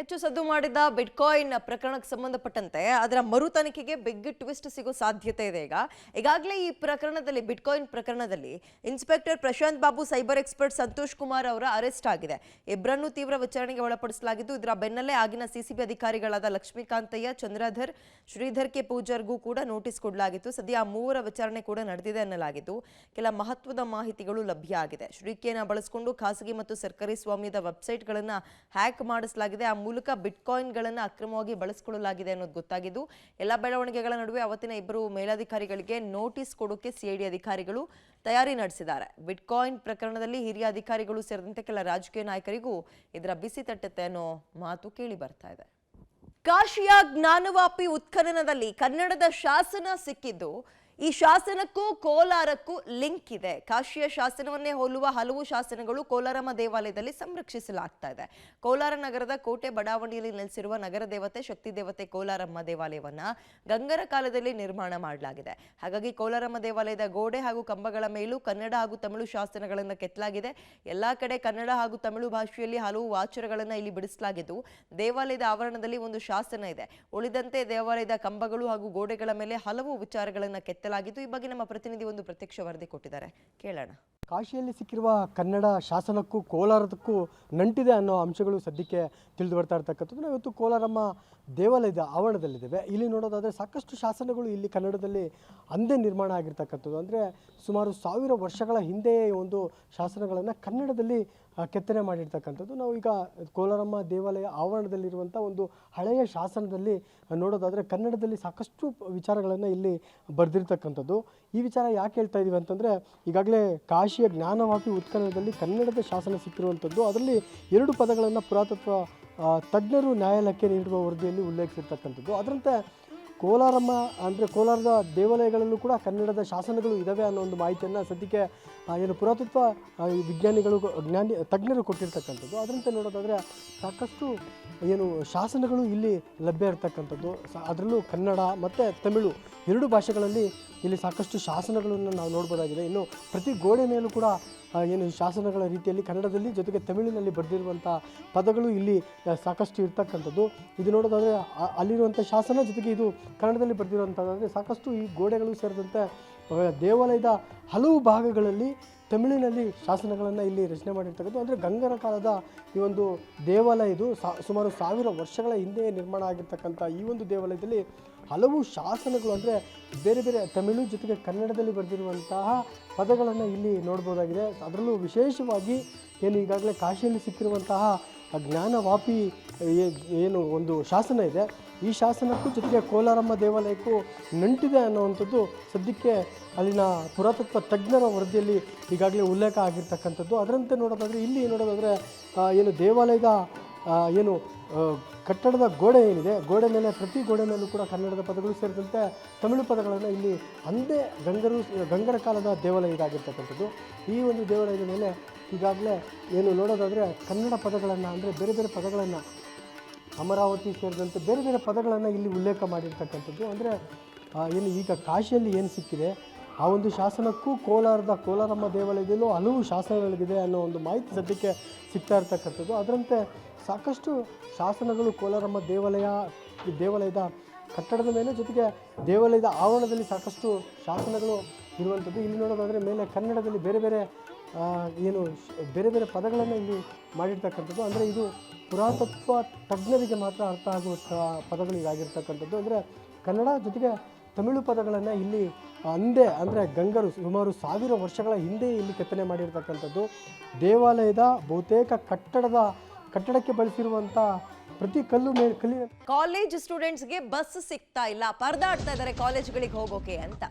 ಹೆಚ್ಚು ಸದ್ದು ಮಾಡಿದ ಬಿಟ್ಕಾಯಿನ್ ಪ್ರಕರಣಕ್ಕೆ ಸಂಬಂಧಪಟ್ಟಂತೆ ಅದರ ಮರು ತನಿಖೆಗೆ ಬಿಗ್ ಟ್ವಿಸ್ಟ್ ಸಿಗೋ ಸಾಧ್ಯತೆ ಇದೆ. ಈಗಾಗಲೇ ಈ ಪ್ರಕರಣದಲ್ಲಿ ಬಿಟ್ಕಾಯಿನ್ ಪ್ರಕರಣದಲ್ಲಿ inspector Prashanth Babu, cyber expert Santosh Kumar ಅವರ ಅರೆಸ್ಟ್ ಆಗಿದೆ. ಇಬ್ಬರನ್ನು ತೀವ್ರ ವಿಚಾರಣೆಗೆ ಒಳಪಡಿಸಲಾಗಿದ್ದು, ಇದರ ಬೆನ್ನಲ್ಲೇ ಆಗಿನ ಸಿಸಿಬಿ ಅಧಿಕಾರಿಗಳಾದ ಲಕ್ಷ್ಮೀಕಾಂತಯ್ಯ, ಚಂದ್ರಧರ್, ಶ್ರೀಧರ್ ಕೆ ಪೂಜಾರ್ಗೂ ಕೂಡ ನೋಟಿಸ್ ಕೊಡಲಾಗಿತ್ತು. ಸದ್ಯ ಆ ಮೂವರ ವಿಚಾರಣೆ ಕೂಡ ನಡೆದಿದೆ ಎನ್ನಲಾಗಿದ್ದು, ಕೆಲ ಮಹತ್ವದ ಮಾಹಿತಿಗಳು ಲಭ್ಯ ಆಗಿದೆ. ಶ್ರೀಕೆಯನ್ನು ಬಳಸಿಕೊಂಡು ಖಾಸಗಿ ಮತ್ತು ಸರ್ಕಾರಿ ಸ್ವಾಮ್ಯದ ವೆಬ್ಸೈಟ್ಗಳನ್ನು ಹ್ಯಾಕ್ ಮಾಡಿಸಲಾಗಿದೆ. ಆ ಮೂಲಕ ಬಿಟ್ಕಾಯಿನ್ಗಳನ್ನು ಅಕ್ರಮವಾಗಿ ಬಳಸಿಕೊಳ್ಳಲಾಗಿದೆ ಅನ್ನೋದು ಗೊತ್ತಾಗಿದ್ದು, ಎಲ್ಲ ಬೆಳವಣಿಗೆಗಳ ನಡುವೆ ಅವತ್ತಿನ ಇಬ್ಬರು ಮೇಲಧಿಕಾರಿಗಳಿಗೆ ನೋಟಿಸ್ ಕೊಡೋಕೆ ಸಿಐಡಿ ಅಧಿಕಾರಿಗಳು ತಯಾರಿ ನಡೆಸಿದ್ದಾರೆ. ಬಿಟ್ಕಾಯಿನ್ ಪ್ರಕರಣದಲ್ಲಿ ಹಿರಿಯ ಅಧಿಕಾರಿಗಳು ಸೇರಿದಂತೆ ಕೆಲ ರಾಜಕೀಯ ನಾಯಕರಿಗೂ ಇದರ ಬಿಸಿ ತಟ್ಟುತ್ತೆ ಅನ್ನೋ ಮಾತು ಕೇಳಿ ಬರ್ತಾ ಇದೆ. ಕಾಶಿಯ ಜ್ಞಾನವಾಪಿ ಉತ್ಖನನದಲ್ಲಿ ಕನ್ನಡದ ಶಾಸನ ಸಿಕ್ಕಿದ್ದು, ಈ ಶಾಸನಕ್ಕೂ ಕೋಲಾರಕ್ಕೂ ಲಿಂಕ್ ಇದೆ. ಕಾಶಿಯ ಶಾಸನವನ್ನೇ ಹೋಲುವ ಹಲವು ಶಾಸನಗಳು ಕೋಲಾರಮ್ಮ ದೇವಾಲಯದಲ್ಲಿ ಸಂರಕ್ಷಿಸಲಾಗ್ತಾ ಇದೆ. ಕೋಲಾರ ನಗರದ ಕೋಟೆ ಬಡಾವಣೆಯಲ್ಲಿ ನೆಲೆಸಿರುವ ನಗರ ದೇವತೆ ಶಕ್ತಿ ದೇವತೆ ಕೋಲಾರಮ್ಮ ದೇವಾಲಯವನ್ನ ಗಂಗರ ಕಾಲದಲ್ಲಿ ನಿರ್ಮಾಣ ಮಾಡಲಾಗಿದೆ. ಹಾಗಾಗಿ ಕೋಲಾರಮ್ಮ ದೇವಾಲಯದ ಗೋಡೆ ಹಾಗೂ ಕಂಬಗಳ ಮೇಲೂ ಕನ್ನಡ ಹಾಗೂ ತಮಿಳು ಶಾಸನಗಳನ್ನು ಕೆತ್ತಲಾಗಿದೆ. ಎಲ್ಲಾ ಕಡೆ ಕನ್ನಡ ಹಾಗೂ ತಮಿಳು ಭಾಷೆಯಲ್ಲಿ ಹಲವು ವಾಚರಗಳನ್ನು ಇಲ್ಲಿ ಬಿಡಿಸಲಾಗಿದ್ದು, ದೇವಾಲಯದ ಆವರಣದಲ್ಲಿ ಒಂದು ಶಾಸನ ಇದೆ. ಉಳಿದಂತೆ ದೇವಾಲಯದ ಕಂಬಗಳು ಹಾಗೂ ಗೋಡೆಗಳ ಮೇಲೆ ಹಲವು ವಿಚಾರಗಳನ್ನು ಕೆತ್ತಲಾಗಿದೆ. ಈ ಬಗ್ಗೆ ನಮ್ಮ ಪ್ರತಿನಿಧಿ ಒಂದು ಪ್ರತ್ಯಕ್ಷ ವರದಿ ಕೊಟ್ಟಿದ್ದಾರೆ, ಕೇಳೋಣ. ಕಾಶಿಯಲ್ಲಿ ಸಿಕ್ಕಿರುವ ಕನ್ನಡ ಶಾಸನಕ್ಕೂ ಕೋಲಾರದಕ್ಕೂ ನಂಟಿದೆ ಅನ್ನೋ ಅಂಶಗಳು ಸದ್ಯಕ್ಕೆ ತಿಳಿದು ಬರ್ತಾ ಇರ್ತಕ್ಕಂಥದ್ದು. ನಾವು ಇವತ್ತು ಕೋಲಾರಮ್ಮ ದೇವಾಲಯದ ಆವರಣದಲ್ಲಿದ್ದೇವೆ. ಇಲ್ಲಿ ನೋಡೋದಾದರೆ ಸಾಕಷ್ಟು ಶಾಸನಗಳು ಇಲ್ಲಿ ಕನ್ನಡದಲ್ಲಿ ಅಂದೇ ನಿರ್ಮಾಣ ಆಗಿರ್ತಕ್ಕಂಥದ್ದು. ಅಂದರೆ ಸುಮಾರು 1000 ವರ್ಷಗಳ ಹಿಂದೆ ಒಂದು ಶಾಸನಗಳನ್ನು ಕನ್ನಡದಲ್ಲಿ ಕೆತ್ತನೆ ಮಾಡಿರ್ತಕ್ಕಂಥದ್ದು. ನಾವು ಈಗ ಕೋಲಾರಮ್ಮ ದೇವಾಲಯ ಆವರಣದಲ್ಲಿರುವಂಥ ಒಂದು ಹಳೆಯ ಶಾಸನದಲ್ಲಿ ನೋಡೋದಾದರೆ ಕನ್ನಡದಲ್ಲಿ ಸಾಕಷ್ಟು ವಿಚಾರಗಳನ್ನು ಇಲ್ಲಿ ಬರೆದಿರ್ತಕ್ಕಂಥದ್ದು. ಈ ವಿಚಾರ ಯಾಕೆ ಹೇಳ್ತಾ ಇದ್ದೀವಿ ಅಂತಂದರೆ, ಈಗಾಗಲೇ ಕಾಶಿಯ ಜ್ಞಾನವಾಪಿ ಉತ್ಖನನದಲ್ಲಿ ಕನ್ನಡದ ಶಾಸನ ಸಿಕ್ಕಿರುವಂಥದ್ದು. ಅದರಲ್ಲಿ 2 ಪದಗಳನ್ನು ಪುರಾತತ್ವ ತಜ್ಞರು ನ್ಯಾಯಾಲಯಕ್ಕೆ ನೀಡಿರುವ ವರದಿಯಲ್ಲಿ ಉಲ್ಲೇಖಿಸಿರ್ತಕ್ಕಂಥದ್ದು. ಅದರಂತೆ ಕೋಲಾರಮ್ಮ ಅಂದರೆ ಕೋಲಾರದ ದೇವಾಲಯಗಳಲ್ಲೂ ಕೂಡ ಕನ್ನಡದ ಶಾಸನಗಳು ಇದ್ದಾವೆ ಅನ್ನೋ ಒಂದು ಮಾಹಿತಿಯನ್ನು ಸದ್ಯಕ್ಕೆ ಏನು ಪುರಾತತ್ವ ವಿಜ್ಞಾನಿಗಳು ತಜ್ಞರು ಕೊಟ್ಟಿರ್ತಕ್ಕಂಥದ್ದು. ಅದರಂತೆ ನೋಡೋದಾದರೆ ಸಾಕಷ್ಟು ಏನು ಶಾಸನಗಳು ಇಲ್ಲಿ ಲಭ್ಯ ಇರತಕ್ಕಂಥದ್ದು. ಅದರಲ್ಲೂ ಕನ್ನಡ ಮತ್ತು ತಮಿಳು 2 ಭಾಷೆಗಳಲ್ಲಿ ಇಲ್ಲಿ ಸಾಕಷ್ಟು ಶಾಸನಗಳನ್ನು ನಾವು ನೋಡ್ಬೋದಾಗಿದೆ. ಇನ್ನು ಪ್ರತಿ ಗೋಡೆ ಮೇಲೂ ಕೂಡ ಏನು ಶಾಸನಗಳ ರೀತಿಯಲ್ಲಿ ಕನ್ನಡದಲ್ಲಿ ಜೊತೆಗೆ ತಮಿಳಿನಲ್ಲಿ ಬರೆದಿರುವಂಥ ಪದಗಳು ಇಲ್ಲಿ ಸಾಕಷ್ಟು ಇರ್ತಕ್ಕಂಥದ್ದು. ಇದು ನೋಡೋದಾದರೆ ಅಲ್ಲಿರುವಂಥ ಶಾಸನ ಜೊತೆಗೆ ಇದು ಕನ್ನಡದಲ್ಲಿ ಬರೆದಿರುವಂಥದ್ದಾದರೆ ಸಾಕಷ್ಟು ಈ ಗೋಡೆಗಳು ಸೇರಿದಂತೆ ದೇವಾಲಯದ ಹಲವು ಭಾಗಗಳಲ್ಲಿ ತಮಿಳಿನಲ್ಲಿ ಶಾಸನಗಳನ್ನು ಇಲ್ಲಿ ರಚನೆ ಮಾಡಿರ್ತಕ್ಕಂಥದ್ದು. ಅಂದರೆ ಗಂಗರ ಕಾಲದ ಈ ಒಂದು ದೇವಾಲಯ ಇದು ಸುಮಾರು 1000 ವರ್ಷಗಳ ಹಿಂದೆ ನಿರ್ಮಾಣ ಆಗಿರ್ತಕ್ಕಂಥ ಈ ಒಂದು ದೇವಾಲಯದಲ್ಲಿ ಹಲವು ಶಾಸನಗಳು ಅಂದರೆ ಬೇರೆ ಬೇರೆ ತಮಿಳು ಜೊತೆಗೆ ಕನ್ನಡದಲ್ಲಿ ಬರೆದಿರುವಂತಹ ಪದಗಳನ್ನು ಇಲ್ಲಿ ನೋಡ್ಬೋದಾಗಿದೆ. ಅದರಲ್ಲೂ ವಿಶೇಷವಾಗಿ ಏನು ಈಗಾಗಲೇ ಕಾಶಿಯಲ್ಲಿ ಸಿಕ್ಕಿರುವಂತಹ ಜ್ಞಾನವಾಪಿ ಏನು ಒಂದು ಶಾಸನ ಇದೆ, ಈ ಶಾಸನಕ್ಕೂ ಜೊತೆಗೆ ಕೋಲಾರಮ್ಮ ದೇವಾಲಯಕ್ಕೂ ನಂಟಿದೆ ಅನ್ನುವಂಥದ್ದು ಸದ್ಯಕ್ಕೆ ಅಲ್ಲಿನ ಪುರಾತತ್ವ ತಜ್ಞರ ವರದಿಯಲ್ಲಿ ಈಗಾಗಲೇ ಉಲ್ಲೇಖ ಆಗಿರ್ತಕ್ಕಂಥದ್ದು. ಅದರಂತೆ ನೋಡೋದಾದರೆ ಇಲ್ಲಿ ನೋಡೋದಾದರೆ ಏನು ದೇವಾಲಯದ ಏನು ಕಟ್ಟಡದ ಗೋಡೆ ಏನಿದೆ, ಗೋಡೆ ಮೇಲೆ ಪ್ರತಿ ಗೋಡೆ ಮೇಲೂ ಕೂಡ ಕನ್ನಡದ ಪದಗಳು ಸೇರಿದಂತೆ ತಮಿಳು ಪದಗಳನ್ನು ಇಲ್ಲಿ ಅಂದೇ ಗಂಗರ ಕಾಲದ ದೇವಾಲಯ ಇದಾಗಿರ್ತಕ್ಕಂಥದ್ದು. ಈ ಒಂದು ದೇವಾಲಯದ ಮೇಲೆ ಈಗಾಗಲೇ ಏನು ನೋಡೋದಾದರೆ ಕನ್ನಡ ಪದಗಳನ್ನು ಅಂದರೆ ಬೇರೆ ಬೇರೆ ಪದಗಳನ್ನು ಅಮರಾವತಿ ಸೇರಿದಂತೆ ಬೇರೆ ಬೇರೆ ಪದಗಳನ್ನು ಇಲ್ಲಿ ಉಲ್ಲೇಖ ಮಾಡಿರ್ತಕ್ಕಂಥದ್ದು. ಅಂದರೆ ಏನು ಈಗ ಕಾಶಿಯಲ್ಲಿ ಏನು ಸಿಕ್ಕಿದೆ ಆ ಒಂದು ಶಾಸನಕ್ಕೂ ಕೋಲಾರಮ್ಮ ದೇವಾಲಯದಲ್ಲೂ ಹಲವು ಶಾಸನಗಳಿದೆ ಅನ್ನೋ ಒಂದು ಮಾಹಿತಿ ಸದ್ಯಕ್ಕೆ ಸಿಗ್ತಾ ಇರ್ತಕ್ಕಂಥದ್ದು. ಅದರಂತೆ ಸಾಕಷ್ಟು ಶಾಸನಗಳು ಕೋಲಾರಮ್ಮ ದೇವಾಲಯದ ಕಟ್ಟಡದ ಮೇಲೆ ಜೊತೆಗೆ ದೇವಾಲಯದ ಆವರಣದಲ್ಲಿ ಸಾಕಷ್ಟು ಶಾಸನಗಳು ಇರುವಂಥದ್ದು. ಇಲ್ಲಿ ನೋಡೋದಾದರೆ ಮೇಲೆ ಕನ್ನಡದಲ್ಲಿ ಬೇರೆ ಬೇರೆ ಪದಗಳನ್ನು ಇಲ್ಲಿ ಮಾಡಿರ್ತಕ್ಕಂಥದ್ದು. ಅಂದರೆ ಇದು ಪುರಾತತ್ವ ತಜ್ಞರಿಗೆ ಮಾತ್ರ ಅರ್ಥ ಆಗುವ ಪದಗಳು ಇದಾಗಿರ್ತಕ್ಕಂಥದ್ದು. ಅಂದರೆ ಕನ್ನಡ ಜೊತೆಗೆ ತಮಿಳು ಪದಗಳನ್ನು ಇಲ್ಲಿ ಅಂದರೆ ಗಂಗರು ಸುಮಾರು 1000 ವರ್ಷಗಳ ಹಿಂದೆ ಇಲ್ಲಿ ಕೆತ್ತನೆ ಮಾಡಿರ್ತಕ್ಕಂಥದ್ದು. ದೇವಾಲಯದ ಬಹುತೇಕ ಕಟ್ಟಡಕ್ಕೆ ಬಳಸಿರುವಂಥ ಪ್ರತಿ ಕಲ್ಲಿನ ಕಾಲೇಜ್ ಸ್ಟೂಡೆಂಟ್ಸ್ಗೆ ಬಸ್ ಸಿಗ್ತಾ ಇಲ್ಲ, ಪರದಾಡ್ತಾ ಇದ್ದಾರೆ ಕಾಲೇಜ್ಗಳಿಗೆ ಹೋಗೋಕೆ ಅಂತ.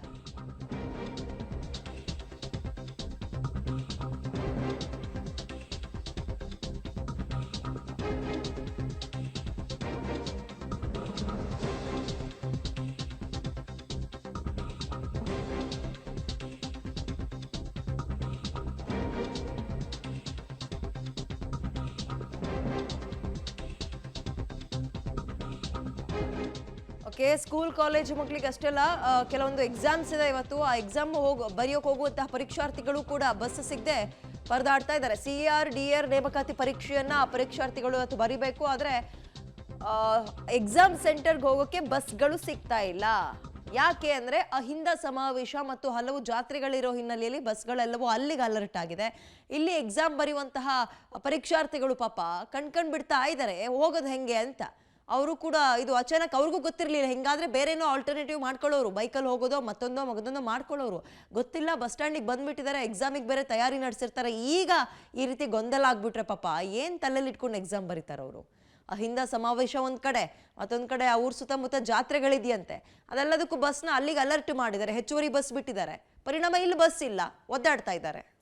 ಸ್ಕೂಲ್ ಕಾಲೇಜ್ ಮಕ್ಕಳಿಗೆ ಅಷ್ಟೆಲ್ಲ ಕೆಲವೊಂದು ಎಕ್ಸಾಮ್ಸ್ ಇದೆ ಇವತ್ತು. ಆ ಎಕ್ಸಾಮ್ ಬರೆಯೋಕೆ ಹೋಗುವಂತಹ ಪರೀಕ್ಷಾರ್ಥಿಗಳು ಕೂಡ ಬಸ್ ಸಿಗದೆ ಪರದಾಡ್ತಾ ಇದ್ದಾರೆ. CR DR ನೇಮಕಾತಿ ಪರೀಕ್ಷೆಯನ್ನ ಪರೀಕ್ಷಾರ್ಥಿಗಳು ಇವತ್ತು ಬರಿಬೇಕು. ಆದರೆ ಎಕ್ಸಾಮ್ ಸೆಂಟರ್ಗೆ ಹೋಗೋಕೆ ಬಸ್ಗಳು ಸಿಗ್ತಾ ಇಲ್ಲ. ಯಾಕೆ ಅಂದ್ರೆ ಅಹಿಂದ ಸಮಾವೇಶ ಮತ್ತು ಹಲವು ಜಾತ್ರೆಗಳಿರೋ ಹಿನ್ನೆಲೆಯಲ್ಲಿ ಬಸ್ಗಳೆಲ್ಲವೂ ಅಲ್ಲಿಗೆ ಅಲರ್ಟ್ ಆಗಿದೆ. ಇಲ್ಲಿ ಎಕ್ಸಾಮ್ ಬರೆಯುವಂತಹ ಪರೀಕ್ಷಾರ್ಥಿಗಳು ಪಾಪ ಕಣ್ಕಂಡ್ ಬಿಡ್ತಾ ಇದ್ದಾರೆ ಹೋಗೋದು ಹೆಂಗೆ ಅಂತ. ಅವರು ಕೂಡ ಇದು ಅಚಾನಕ್ ಅವ್ರಿಗೂ ಗೊತ್ತಿರಲಿಲ್ಲ. ಹೆಂಗಾದ್ರೆ ಬೇರೆನೋ ಆಲ್ಟರ್ನೇಟಿವ್ ಮಾಡ್ಕೊಳ್ಳೋರು, ಬೈಕಲ್ಲಿ ಹೋಗೋದೋ ಮತ್ತೊಂದೋ ಮಾಡ್ಕೊಳ್ಳೋರು ಗೊತ್ತಿಲ್ಲ. ಬಸ್ ಸ್ಟ್ಯಾಂಡಿಗೆ ಬಂದ್ಬಿಟ್ಟಿದ್ದಾರೆ, ಎಕ್ಸಾಮಿಗೆ ಬೇರೆ ತಯಾರಿ ನಡೆಸಿರ್ತಾರೆ. ಈಗ ಈ ರೀತಿ ಗೊಂದಲ ಆಗ್ಬಿಟ್ರೆ ಪಾಪ ಏನು ತಲೆಯಲ್ಲಿ ಇಟ್ಕೊಂಡು ಎಕ್ಸಾಮ್ ಬರೀತಾರೆ ಅವರು. ಅಹಿಂದ ಸಮಾವೇಶ ಒಂದ್ ಕಡೆ, ಮತ್ತೊಂದ್ ಕಡೆ ಅವ್ರ ಸುತ್ತಮುತ್ತ ಜಾತ್ರೆಗಳಿದೆಯಂತೆ. ಅದೆಲ್ಲದಕ್ಕೂ ಬಸ್ನ ಅಲ್ಲಿಗೆ ಅಲರ್ಟ್ ಮಾಡಿದ್ದಾರೆ, ಹೆಚ್ಚುವರಿ ಬಸ್ ಬಿಟ್ಟಿದ್ದಾರೆ. ಪರಿಣಾಮ ಇಲ್ಲಿ ಬಸ್ ಇಲ್ಲ, ಒದ್ದಾಡ್ತಾ ಇದ್ದಾರೆ.